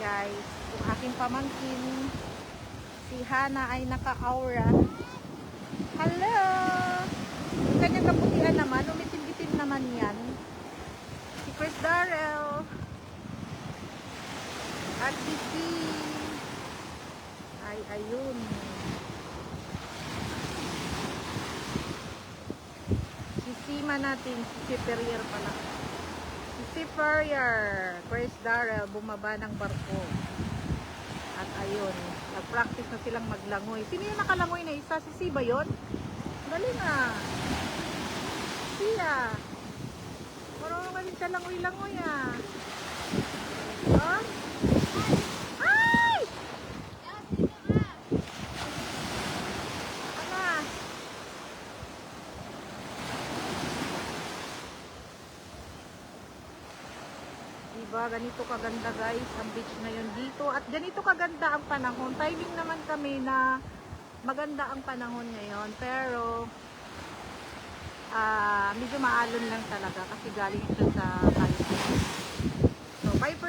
guys. Yung aking pamangkin, si Hana ay naka-aura. Hello! Yung kanyang kaputian naman, umitim-itim naman yan. Si Chris Darrell. At si T. Ay, ayun. Si Sima natin, si Superior pala. Si Superior, Chris Darrell, bumaba ng barko. At ayun, nag-practice na silang maglangoy. Sino yung nakalangoy na isa? Si Si ba yun? Dali na. Siya. Marunong ka rin siya langoy-langoy ah. Oh? Ay! Ano? Diba, ganito kaganda guys ang beach ngayon dito. At ganito kaganda ang panahon. Timing naman kami na maganda ang panahon ngayon. Pero, medyo maalon lang talaga kasi galing siya sa California.